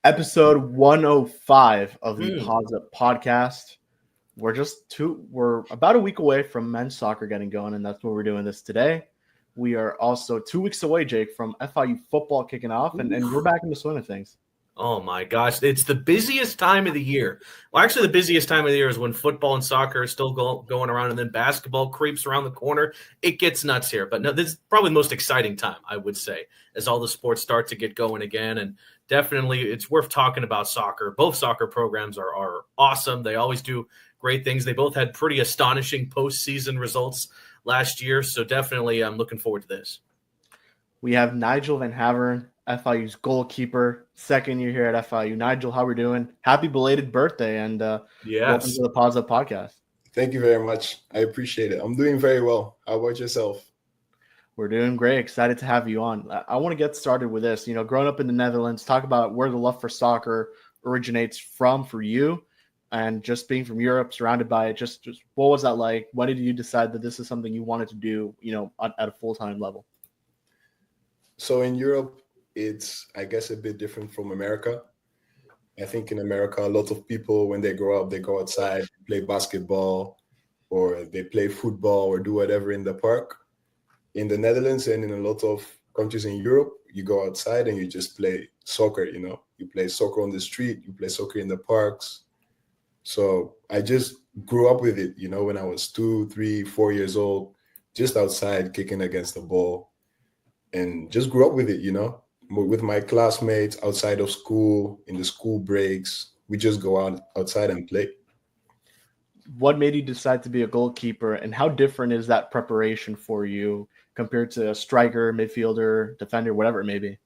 Episode 105 of the Mm. Paws Up podcast. We're about a week away from men's soccer getting going, and that's why we're doing this today. We are also 2 weeks away, Jake, from FIU football kicking off, and we're back in the swing of things. Oh my gosh, it's the busiest time of the year. Well, actually, the busiest time of the year is when football and soccer are still going around, and then basketball creeps around the corner. It gets nuts here, but no, this is probably the most exciting time, I would say, as all the sports start to get going again. And definitely, it's worth talking about soccer. Both soccer programs are awesome. They always do great things. They both had pretty astonishing postseason results last year, so definitely, I'm looking forward to this. We have Nigel Van Haveren, FIU's goalkeeper, second year here at FIU. Nigel, how are we doing? Happy belated birthday, and welcome Yes. to the Paws Up podcast. Thank you very much. I appreciate it. I'm doing very well. How about yourself? We're doing great. Excited to have you on. I want to get started with this. Growing up in the Netherlands, talk about where the love for soccer originates from for you, and just being from Europe, surrounded by it. Just what was that like? When did you decide that this is something you wanted to do, at a full-time level? So in Europe, it's, I guess, a bit different from America. I think in America, a lot of people, when they grow up, they go outside, play basketball, or they play football or do whatever in the park. In the Netherlands and in a lot of countries in Europe, you go outside and you just play soccer, You play soccer on the street, you play soccer in the parks. So I just grew up with it, when I was 2, 3, 4 years old, just outside kicking against the ball and just grew up with it, with my classmates outside of school, in the school breaks. We just go outside and play. What made you decide to be a goalkeeper, and how different is that preparation for you compared to a striker, midfielder, defender, whatever it may be?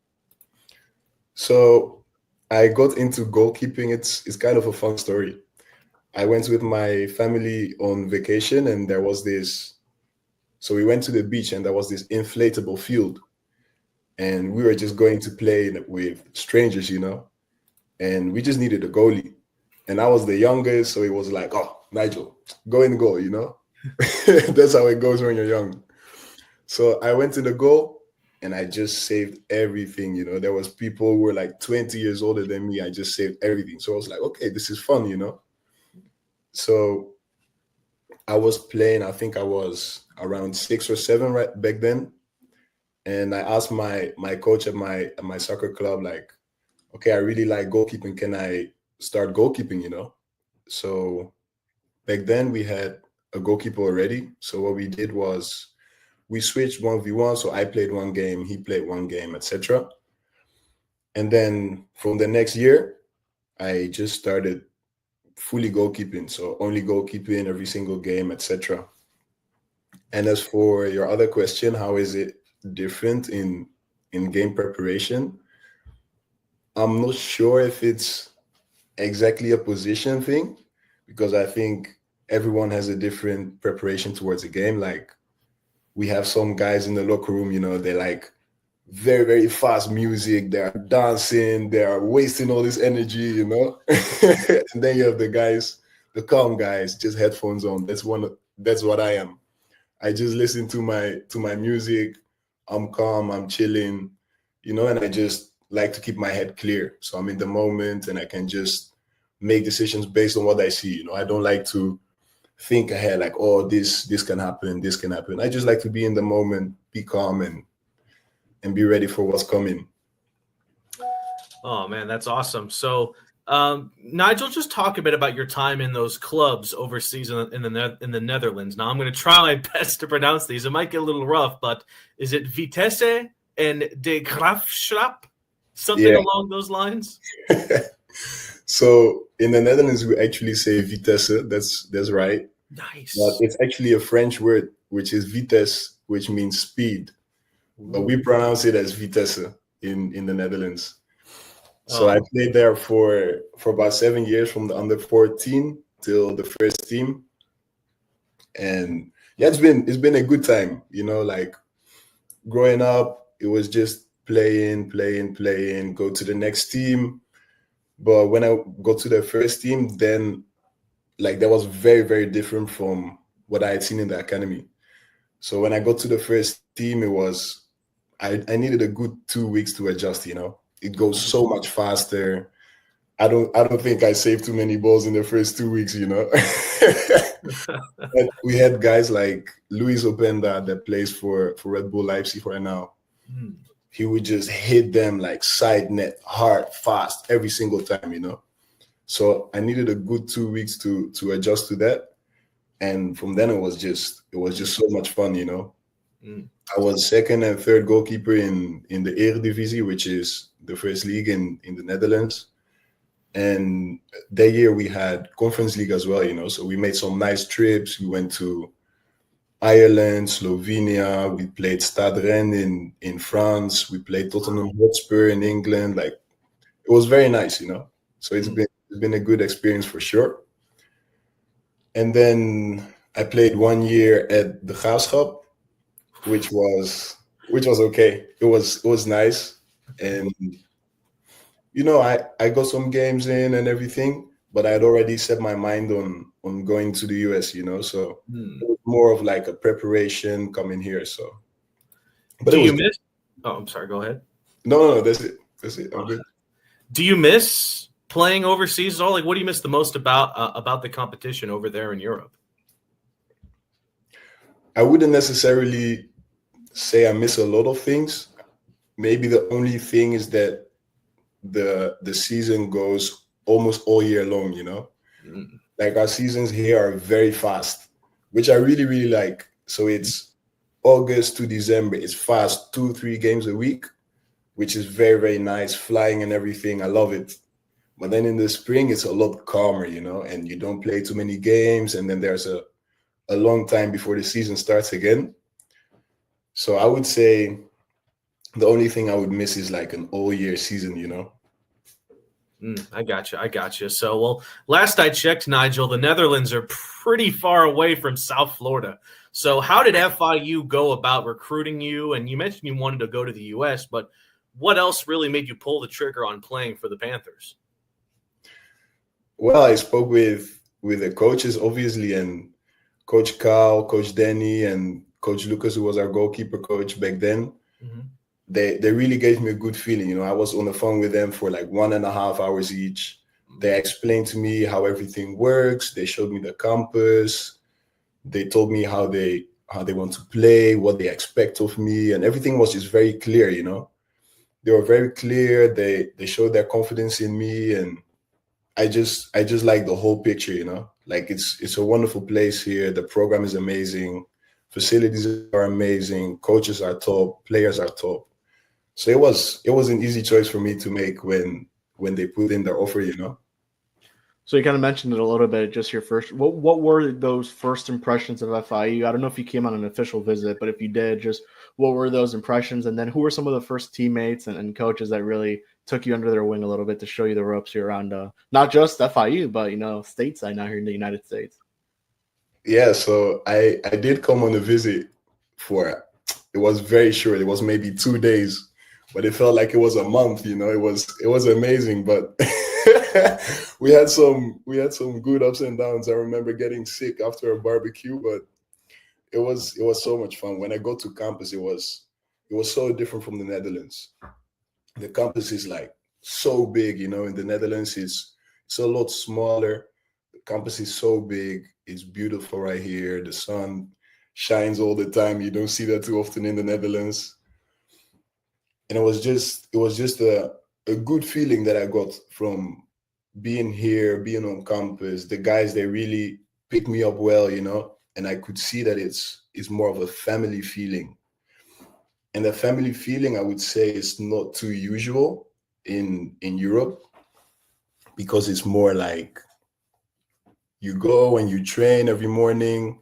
So I got into goalkeeping. It's kind of a fun story. I went with my family on vacation, and there was this. So we went to the beach, and there was this inflatable field, and we were just going to play with strangers, and we just needed a goalie. And I was the youngest, so it was like, oh, Nigel, go in goal, That's how it goes when you're young. So I went to the goal, and I just saved everything, There was people who were like 20 years older than me. I just saved everything. So I was like, okay, this is fun, So I was playing, I think I was around 6 or 7 right back then. And I asked my coach at my soccer club, like, okay, I really like goalkeeping. Can I start goalkeeping, So back then we had a goalkeeper already. So what we did was we switched 1v1. So I played one game, he played one game, etc. And then from the next year, I just started fully goalkeeping. So only goalkeeping every single game, etc. And as for your other question, how is it different in game preparation? I'm not sure if it's exactly a position thing, because I think everyone has a different preparation towards a game. Like, we have some guys in the locker room, they like very, very fast music. They are dancing. They are wasting all this energy, And then you have the guys, the calm guys, just headphones on. That's what I am. I just listen to my music. I'm calm. I'm chilling, and I just like to keep my head clear. So I'm in the moment, and I can just make decisions based on what I see. I don't like to think ahead, like, oh, this can happen, this can happen. I just like to be in the moment, be calm, and be ready for what's coming. Oh man, that's awesome. So, Nigel, just talk a bit about your time in those clubs overseas in the Netherlands. Now, I'm going to try my best to pronounce these. It might get a little rough, but is it Vitesse and De Graafschap? Something along those lines? So in the Netherlands, we actually say Vitesse. That's right. Nice. But it's actually a French word, which is vitesse, which means speed. But we pronounce it as Vitesse in the Netherlands. So I played there for about 7 years, from the under 14 till the first team. And yeah, it's been a good time, like growing up, it was just playing, go to the next team. But when I got to the first team, then like that was very, very different from what I had seen in the academy. So when I got to the first team, it was I needed a good 2 weeks to adjust, It goes so much faster. I don't think I saved too many balls in the first 2 weeks, you know. And we had guys like Luis Openda that plays for Red Bull Leipzig right now. He would just hit them like side net, hard, fast, every single time, you know. So I needed a good 2 weeks to adjust to that. And from then it was just so much fun, you know. I was second and third goalkeeper in the Eredivisie, which is the first league in the Netherlands. And that year we had Conference League as well, you know. So we made some nice trips. We went to Ireland, Slovenia. We played Stade Rennes in France. We played Tottenham Hotspur in England. Like, it was very nice, you know. So it's been a good experience for sure. And then I played 1 year at the Graafschap, which was okay. It was nice. And you know, I got some games in and everything, but I had already set my mind on going to the US, you know, so it was more of like a preparation coming here. So, but Do it was you miss? Oh, I'm sorry. Go ahead. no, that's it. I'm good. Do you miss playing overseas at all? Like, what do you miss the most about the competition over there in Europe? I wouldn't necessarily say I miss a lot of things. Maybe the only thing is that the season goes almost all year long, you know. Like, our seasons here are very fast, which I really, really like. So it's August to December. It's fast, 2-3 games a week, which is very, very nice, flying and everything. I love it. But then in the spring, it's a lot calmer, you know, and you don't play too many games. And then there's a long time before the season starts again. So I would say the only thing I would miss is like an all year season, you know. I got you. So, well, last I checked, Nigel, the Netherlands are pretty far away from South Florida. So how did FIU go about recruiting you? And you mentioned you wanted to go to the U.S., but what else really made you pull the trigger on playing for the Panthers? Well, I spoke with the coaches, obviously, and Coach Carl, Coach Danny, and Coach Lucas, who was our goalkeeper coach back then. They really gave me a good feeling. You know, I was on the phone with them for like 1.5 hours each. They explained to me how everything works. They showed me the campus. They told me how they want to play, what they expect of me, and everything was just very clear, you know. They were very clear. They showed their confidence in me, and I just like the whole picture, you know. Like, it's a wonderful place here. The program is amazing. Facilities are amazing. Coaches are top. Players are top. So it was an easy choice for me to make when they put in their offer, you know. So you kind of mentioned it a little bit, just your first. What were those first impressions of FIU? I don't know if you came on an official visit, but if you did, just what were those impressions? And then who were some of the first teammates and coaches that really took you under their wing a little bit to show you the ropes here around not just FIU, but, you know, stateside now here in the United States? Yeah, so I did come on a visit it was very short. It was maybe 2 days, but it felt like it was a month, you know. It was amazing, but we had some good ups and downs. I remember getting sick after a barbecue, but it was so much fun. When I go to campus, it was so different from the Netherlands. The campus is like so big, you know. In the Netherlands, it's a lot smaller. The campus is so big. It's beautiful right here. The sun shines all the time. You don't see that too often in the Netherlands. And it was just a good feeling that I got from being here, being on campus. The guys, they really picked me up well, you know, and I could see that it's more of a family feeling. And the family feeling, I would say, is not too usual in Europe, because it's more like you go and you train every morning,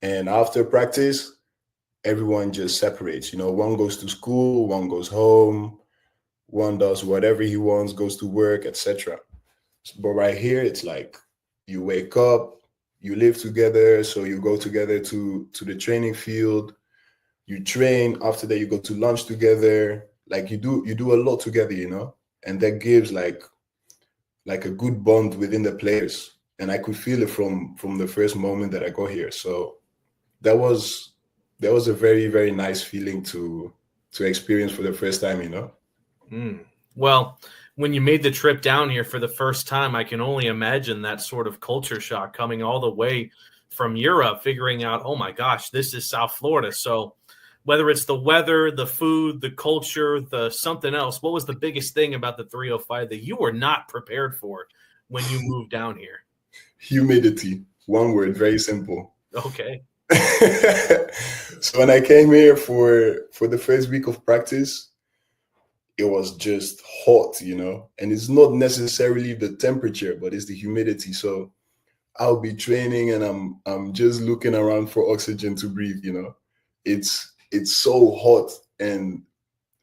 and after practice, everyone just separates. You know, one goes to school, one goes home, one does whatever he wants, goes to work, etc. But right here, it's like you wake up, you live together, so you go together to the training field, you train. After that, you go to lunch together. Like, you do a lot together, you know, and that gives like a good bond within the players. And I could feel it from the first moment that I got here. So that was a very, very nice feeling to experience for the first time, you know. Well, when you made the trip down here for the first time, I can only imagine that sort of culture shock coming all the way from Europe, figuring out, oh my gosh, this is South Florida. So whether it's the weather, the food, the culture, the something else, what was the biggest thing about the 305 that you were not prepared for when you moved down here? Humidity. One word, very simple. Okay. So when I came here for the first week of practice, it was just hot, and it's not necessarily the temperature, but it's the humidity. So I'll be training and I'm just looking around for oxygen to breathe. It's so hot, and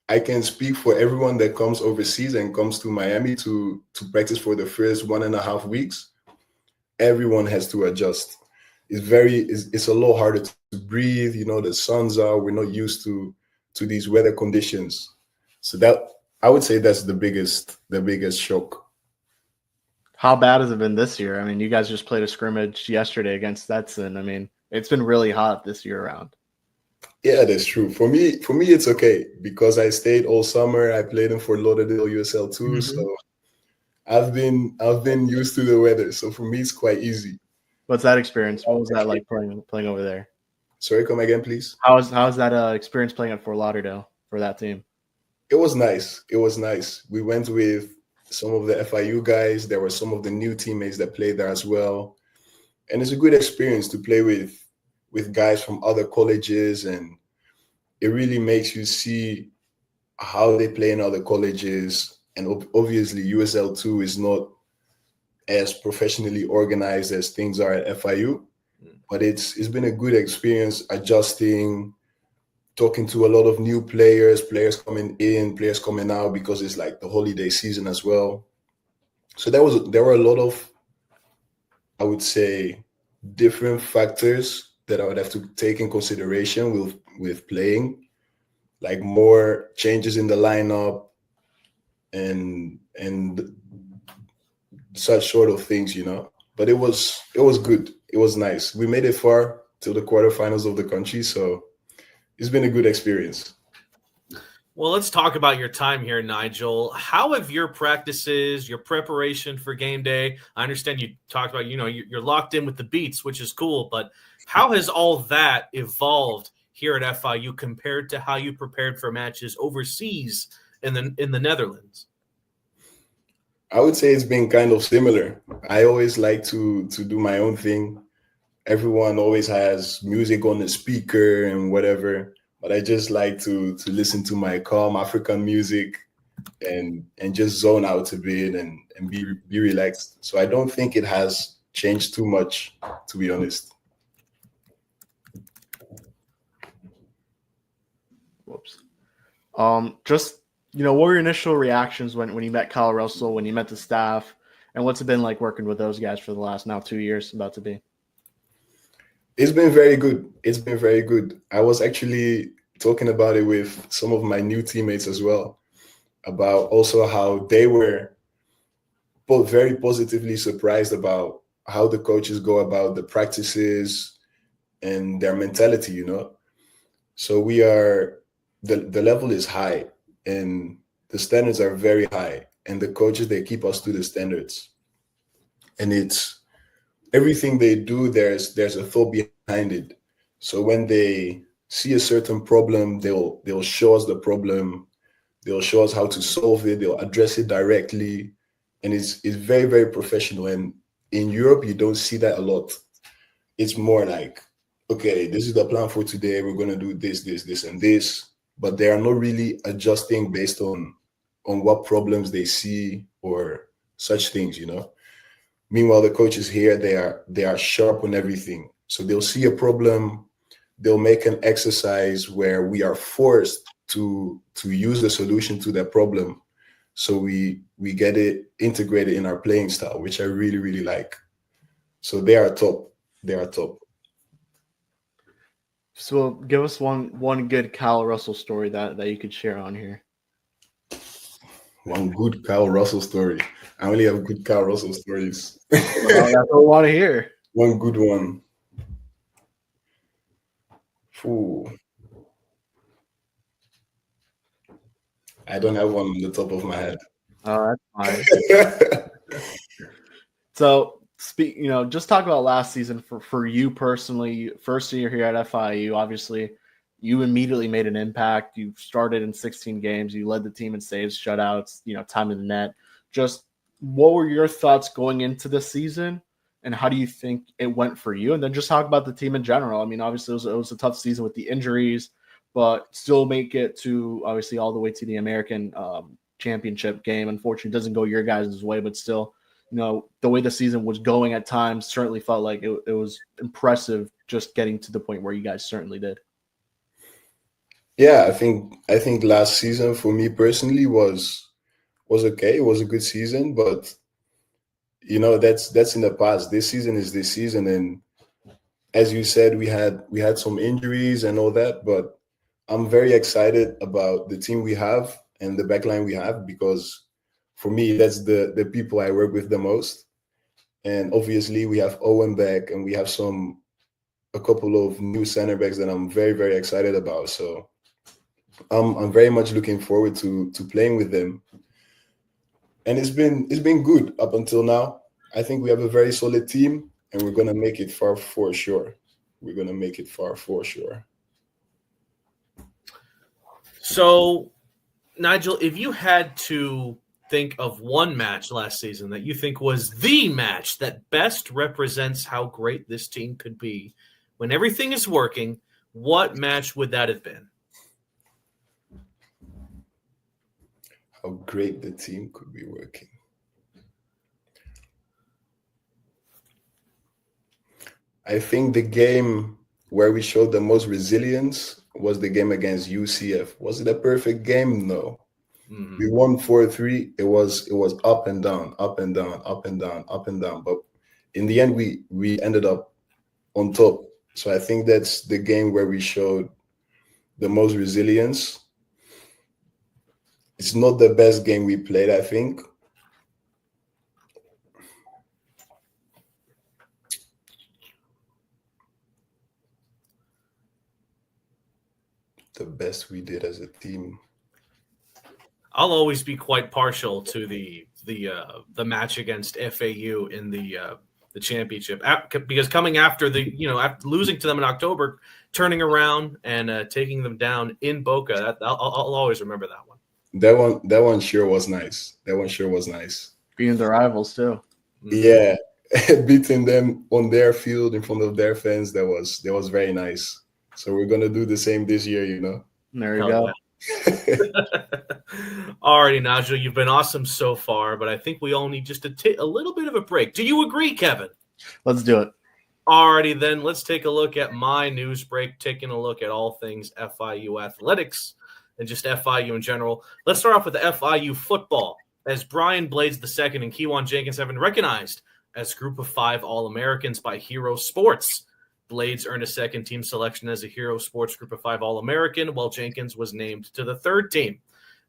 I can speak for everyone that comes overseas and comes to Miami to practice for the first 1.5 weeks. Everyone has to adjust. It's a lot harder to breathe. The suns are, we're not used to these weather conditions. So that, I would say, that's the biggest shock. How bad has it been this year? I mean, you guys just played a scrimmage yesterday against Stetson. I mean, it's been really hot this year around. Yeah, that's true. For me, it's okay because I stayed all summer. I played in Fort Lauderdale USL too, so I've been used to the weather. So for me, it's quite easy. What's that experience? What was that like playing over there? Sorry, come again, please. How's that experience playing at Fort Lauderdale for that team? It was nice. It was nice. We went with some of the FIU guys. There were some of the new teammates that played there as well, and it's a good experience to play with guys from other colleges, and it really makes you see how they play in other colleges. And obviously USL2 is not as professionally organized as things are at FIU, but it's been a good experience adjusting, talking to a lot of new players coming in, players coming out, because it's like the holiday season as well. So there were a lot of, I would say, different factors that I would have to take in consideration with playing, like more changes in the lineup and such sort of things, But it was good. It was nice. We made it far to the quarterfinals of the country, so it's been a good experience. Well, let's talk about your time here, Nigel. How have your practices, your preparation for game day? I understand you talked about, you're locked in with the beats, which is cool, but how has all that evolved here at FIU compared to how you prepared for matches overseas in the Netherlands? I would say it's been kind of similar. I always like to do my own thing. Everyone always has music on the speaker and whatever, but I just like to listen to my calm African music and just zone out a bit and be relaxed. So I don't think it has changed too much, to be honest. Whoops. Just, what were your initial reactions when you met Kyle Russell, when you met the staff, and what's it been like working with those guys for the last now 2 years, about to be? It's been very good. It's been very good. I was actually talking about it with some of my new teammates as well, about also how they were both very positively surprised about how the coaches go about the practices and their mentality, So the level is high and the standards are very high, and the coaches, they keep us to the standards. And it's everything they do, there's a thought behind it. So when they see a certain problem, they'll show us the problem, they'll show us how to solve it, they'll address it directly, and it's very, very professional. And in Europe, you don't see that a lot. It's more like, okay, this is the plan for today, we're going to do this, and this, but they are not really adjusting based on what problems they see or such things, Meanwhile, the coaches here, they are sharp on everything. So they'll see a problem, they'll make an exercise where we are forced to use the solution to that problem. So we get it integrated in our playing style, which I really, really like. So they are top. They are top. So give us one good Kyle Russell story that you could share on here. One good Kyle Russell story. I only have good Kyle Russell stories. Well, that's what we want to hear. One good one. Ooh. I don't have one on the top of my head. Oh, that's fine. So, just talk about last season for you personally. First year here at FIU, obviously, you immediately made an impact. You started in 16 games. You led the team in saves, shutouts, time in the net. Just what were your thoughts going into the season, and how do you think it went for you? And then just talk about the team in general. I mean, obviously, it was a tough season with the injuries, but still make it to obviously all the way to the American championship game. Unfortunately, it doesn't go your guys' way, but still, the way the season was going at times certainly felt like it was impressive just getting to the point where you guys certainly did. Yeah, I think last season for me personally was okay. It was a good season, but that's in the past. This season is this season, and as you said, we had some injuries and all that, but I'm very excited about the team we have and the backline we have, because for me that's the people I work with the most. And obviously we have Owen back, and we have a couple of new center backs that I'm very, very excited about. So I'm very much looking forward to playing with them. And it's been good up until now. I think we have a very solid team, and we're gonna make it far for sure. We're gonna make it far for sure. So, Nigel, if you had to think of one match last season that you think was the match that best represents how great this team could be when everything is working, what match would that have been? How great the team could be working. I think the game where we showed the most resilience was the game against UCF. Was it a perfect game? No. Mm-hmm. We won 4-3. It was up and down, up and down, up and down, up and down. But in the end, we ended up on top. So I think that's the game where we showed the most resilience. It's not the best game we played, I think. The best we did as a team. I'll always be quite partial to the match against FAU in the championship, because coming after after losing to them in October, turning around and taking them down in Boca, I'll always remember that one. That one sure was nice. Beating the rivals too. Yeah, beating them on their field in front of their fans. That was very nice. So we're gonna do the same this year, There you go. Yeah. Alrighty, Nigel, you've been awesome so far, but I think we all need just a little bit of a break. Do you agree, Kevin? Let's do it. Alrighty, then let's take a look at my news break, taking a look at all things FIU athletics and just FIU in general. Let's start off with the FIU football, as Brian Blades II and Keewan Jenkins have been recognized as Group of 5 All-Americans by Hero Sports. Blades earned a second-team selection as a Hero Sports Group of 5 All-American, while Jenkins was named to the third team.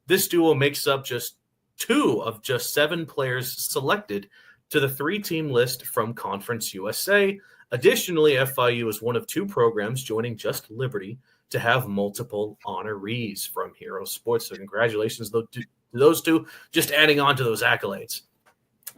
This duo makes up just 2 of just 7 players selected to the 3-team list from Conference USA. Additionally, FIU is one of 2 programs joining Just Liberty to have multiple honorees from Hero Sports. So congratulations to those 2, just adding on to those accolades.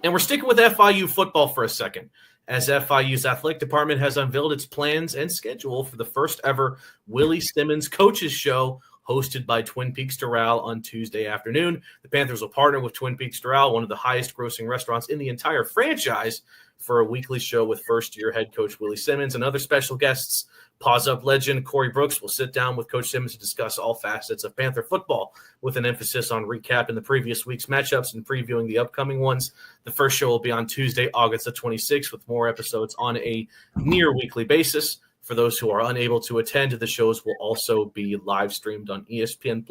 And we're sticking with FIU football for a second, as FIU's athletic department has unveiled its plans and schedule for the first ever Willie Simmons Coaches Show, hosted by Twin Peaks Doral on Tuesday afternoon. The Panthers will partner with Twin Peaks Doral, one of the highest grossing restaurants in the entire franchise, for a weekly show with first-year head coach Willie Simmons and other special guests. Paws Up legend Corey Brooks will sit down with Coach Simmons to discuss all facets of Panther football, with an emphasis on recapping the previous week's matchups and previewing the upcoming ones. The first show will be on Tuesday, August the 26th, with more episodes on a near-weekly basis. For those who are unable to attend, the shows will also be live streamed on ESPN+,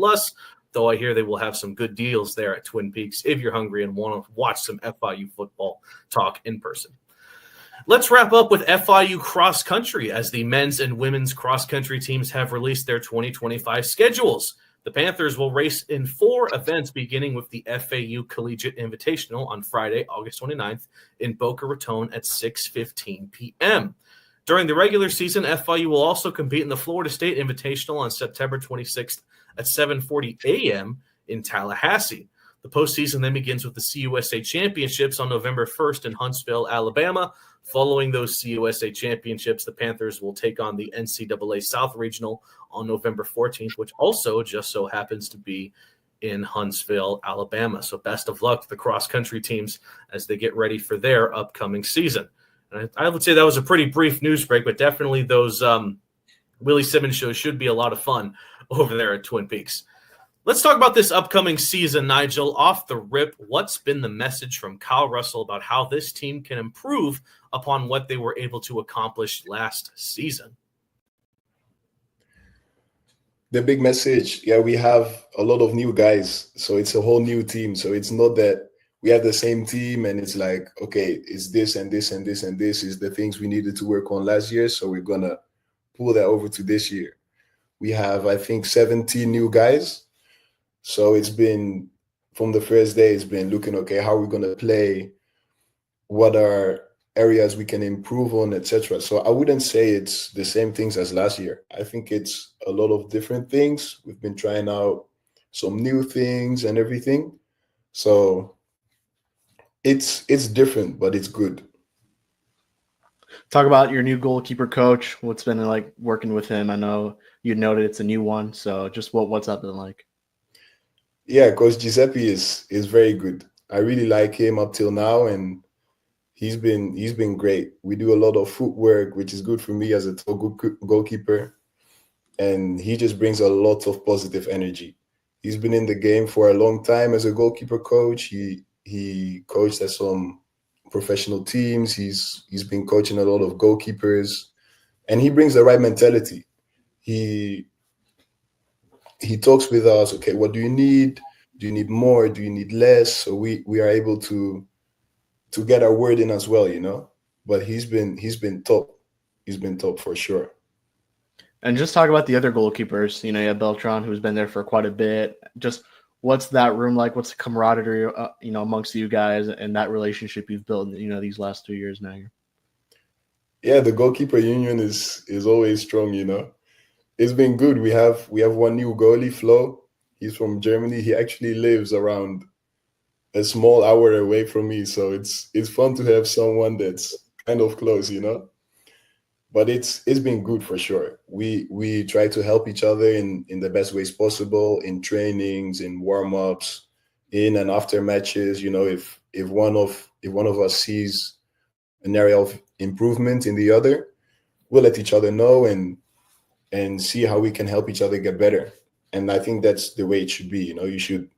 though I hear they will have some good deals there at Twin Peaks if you're hungry and want to watch some FIU football talk in person. Let's wrap up with FIU cross country, as the men's and women's cross country teams have released their 2025 schedules. The Panthers will race in 4 events, beginning with the FAU Collegiate Invitational on Friday, August 29th in Boca Raton at 6:15 p.m. During the regular season, FIU will also compete in the Florida State Invitational on September 26th at 7:40 a.m. in Tallahassee. The postseason then begins with the CUSA Championships on November 1st in Huntsville, Alabama. Following those CUSA Championships, the Panthers will take on the NCAA South Regional on November 14th, which also just so happens to be in Huntsville, Alabama. So best of luck to the cross-country teams as they get ready for their upcoming season. And I would say that was a pretty brief news break, but definitely those Willie Simmons shows should be a lot of fun over there at Twin Peaks. Let's talk about this upcoming season, Nigel. Off the rip, what's been the message from Kyle Russell about how this team can improve upon what they were able to accomplish last season? The big message, we have a lot of new guys, so it's a whole new team. So it's not that we have the same team and it's like, okay, it's this and this and this and this is the things we needed to work on last year, so we're going to pull that over to this year. We have, I think, 17 new guys. So it's been, from the first day, it's been looking, okay, how are we going to play? What are areas we can improve on, etc. So I wouldn't say it's the same things as last year. I think it's a lot of different things. We've been trying out some new things and everything. So it's different, but it's good. Talk about your new goalkeeper coach. What's been like working with him? I know you noted it's a new one. So just what's that been like? Yeah, Coach Giuseppe is very good. I really like him up till now, and he's been great. We do a lot of footwork, which is good for me as a tall goalkeeper, and he just brings a lot of positive energy. He's been in the game for a long time as a goalkeeper coach. He coached at some professional teams. He's been coaching a lot of goalkeepers, and he brings the right mentality. He talks with us, okay, what do you need? Do you need more? Do you need less? So we are able to get our word in as well, But he's been top. He's been top for sure. And just talk about the other goalkeepers. You have Beltran, who's been there for quite a bit. Just what's that room like? What's the camaraderie, amongst you guys and that relationship you've built, these last 2 years now? Yeah, the goalkeeper union is always strong, It's been good. We have one new goalie, Flo. He's from Germany. He actually lives around a small hour away from me, so it's fun to have someone that's kind of close, But it's been good for sure. We try to help each other in the best ways possible, in trainings, in warm-ups, in and after matches. If one of us sees an area of improvement in the other, we'll let each other know and see how we can help each other get better. And I think that's the way it should be. You should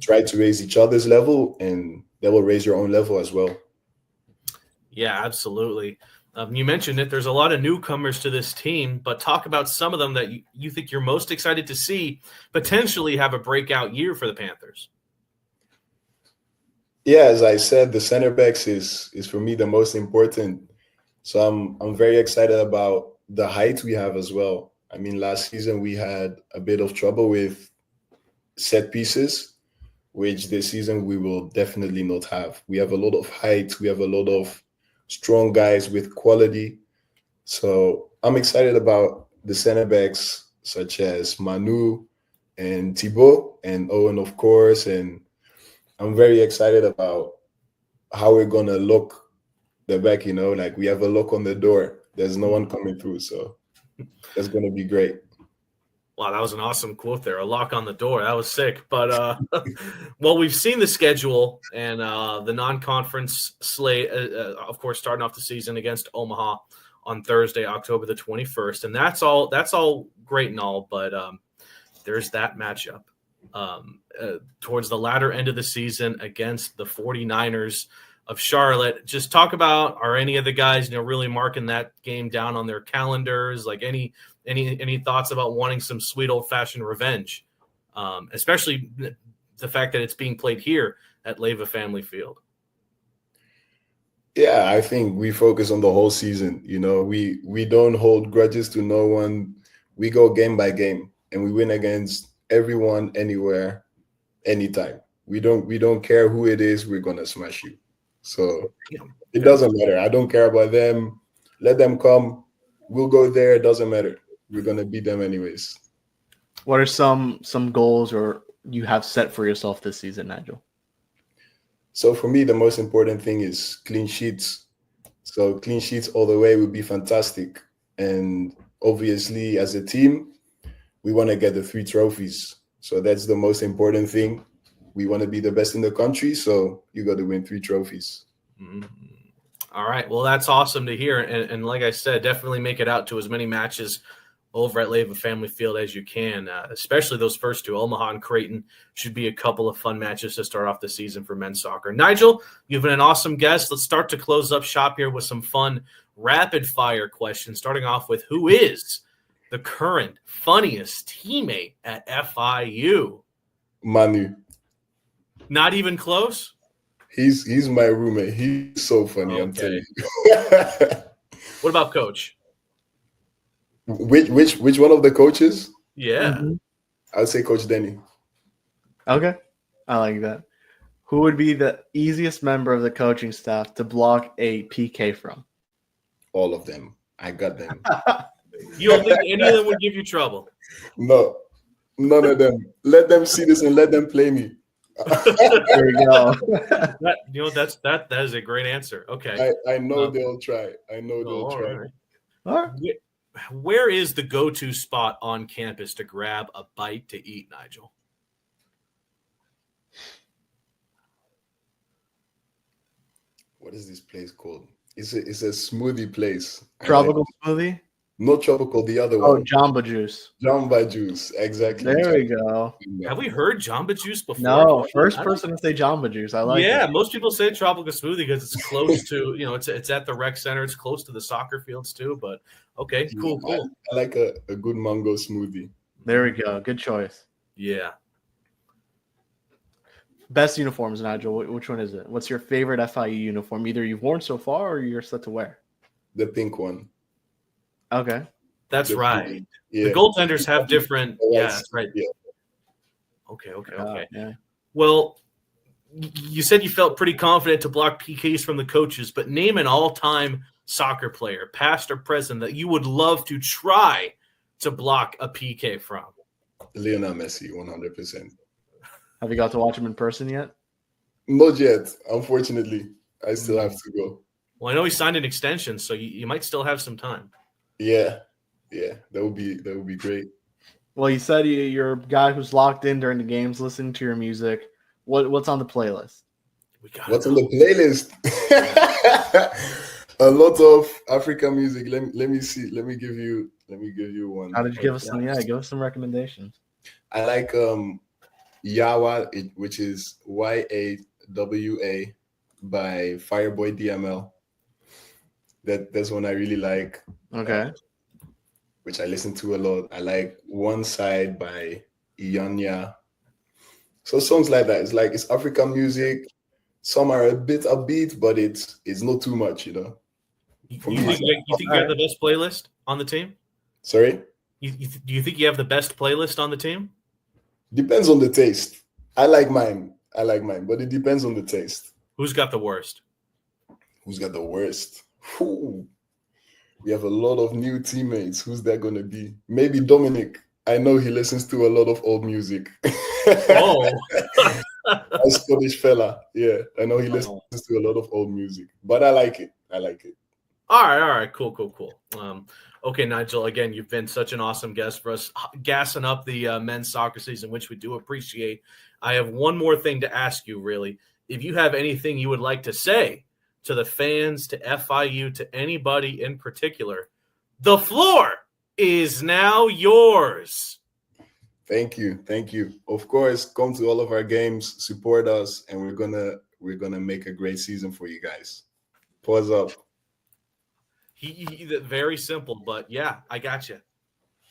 try to raise each other's level, and that will raise your own level as well. Yeah, absolutely. You mentioned it. There's a lot of newcomers to this team, but talk about some of them that you think you're most excited to see potentially have a breakout year for the Panthers. Yeah, as I said, the center backs is for me the most important. So I'm very excited about the height we have as well. I mean, last season we had a bit of trouble with set pieces, which this season we will definitely not have. We have a lot of height. We have a lot of strong guys with quality. So I'm excited about the center backs such as Manu and Thibaut and Owen, of course. And I'm very excited about how we're going to look the back, like we have a lock on the door. There's no one coming through. So that's going to be great. Wow, that was an awesome quote there. A lock on the door. That was sick. But, well, we've seen the schedule and the non-conference slate, of course, starting off the season against Omaha on Thursday, October the 21st. And that's all great and all, but there's that matchup towards the latter end of the season against the 49ers of Charlotte. Just talk about, are any of the guys, really marking that game down on their calendars? Like any thoughts about wanting some sweet old fashioned revenge, especially the fact that it's being played here at Leyva Family Field? Yeah, I think we focus on the whole season. We don't hold grudges to no one. We go game by game and we win against everyone, anywhere, anytime. We don't care who it is. We're going to smash you. So it doesn't matter. I don't care about them. Let them come. We'll go there. It doesn't matter. We're going to beat them anyways. What are some goals or you have set for yourself this season, Nigel? So for me, the most important thing is clean sheets. So clean sheets all the way would be fantastic. And obviously, as a team, we want to get the 3 trophies. So that's the most important thing. We want to be the best in the country, so you got to win 3 trophies. Mm-hmm. All right. Well, that's awesome to hear. And like I said, definitely make it out to as many matches over at Leyva Family Field as you can, especially those first 2. Omaha and Creighton should be a couple of fun matches to start off the season for men's soccer. Nigel, you've been an awesome guest. Let's start to close up shop here with some fun rapid-fire questions, starting off with who is the current funniest teammate at FIU? Manu. Not even close? He's my roommate. He's so funny, I'm telling you. What about Coach? Which one of the coaches? Yeah. Mm-hmm. I would say Coach Denny. Okay. I like that. Who would be the easiest member of the coaching staff to block a PK from? All of them. I got them. You don't think any of them would give you trouble? No, none of them. Let them see this and let them play me. There you go. That is a great answer. Okay. I know they'll try. I know they'll try. Right. All right. Where is the go-to spot on campus to grab a bite to eat, Nigel? What is this place called? It's a smoothie place. Tropical smoothie? Not tropical, the other Oh, one. Jamba Juice. Jamba Juice, exactly. There we go. Have we heard Jamba Juice before? No, first person to say Jamba Juice. I like it. Most people say tropical smoothie because it's close to, it's at the rec center. It's close to the soccer fields too. But okay, cool. I like a good mango smoothie. There we go. Good choice. Yeah. Best uniforms, Nigel. Which one is it? What's your favorite FIU uniform? Either you've worn so far or you're set to wear. The pink one. Okay. That's The right. pink. Yeah. The goaltenders have different. Yeah, that's right. Yeah. Okay. Yeah. Well, you said you felt pretty confident to block PKs from the coaches, but name an all-time soccer player, past or present, that you would love to try to block a PK from. Lionel Messi, 100%. Have you got to watch him in person yet? Not yet, unfortunately. I still have to go. Well, I know he signed an extension, so you might still have some time. Yeah, that would be great. Well, you said you're a guy who's locked in during the games, listening to your music. What's on the playlist? What's on the playlist? A lot of African music. Let me see. Let me give you one. How did you give us some? Yeah, give us some recommendations. I like Yawa, which is YAWA by Fireboy DML. That's one I really like. Okay. Which I listen to a lot. I like One Side by Iyanya. So songs like that. It's African music. Some are a bit upbeat, but it's not too much, You think you have the best playlist on the team? Sorry? Do you think you have the best playlist on the team? Depends on the taste. I like mine, but it depends on the taste. Who's got the worst? Who's got the worst? Whew. We have a lot of new teammates. Who's that going to be? Maybe Dominic. I know he listens to a lot of old music. Oh. A Scottish fella. Yeah, I know he listens to a lot of old music. But I like it. All right. Cool. Okay, Nigel, again, you've been such an awesome guest for us, gassing up the men's soccer season, which we do appreciate. I have one more thing to ask you, really. If you have anything you would like to say to the fans, to FIU, to anybody in particular, the floor is now yours. Thank you. Of course, come to all of our games, support us, and we're gonna make a great season for you guys. Paws up. Very simple, but yeah, I got you.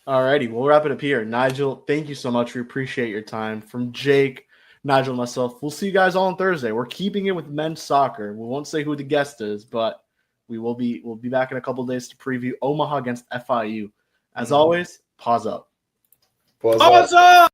All righty, we'll wrap it up here. Nigel, thank you so much. We appreciate your time. From Jake, Nigel, and myself, we'll see you guys all on Thursday. We're keeping it with men's soccer. We won't say who the guest is, but we'll be back in a couple of days to preview Omaha against FIU. As always, Paws up. Paws up.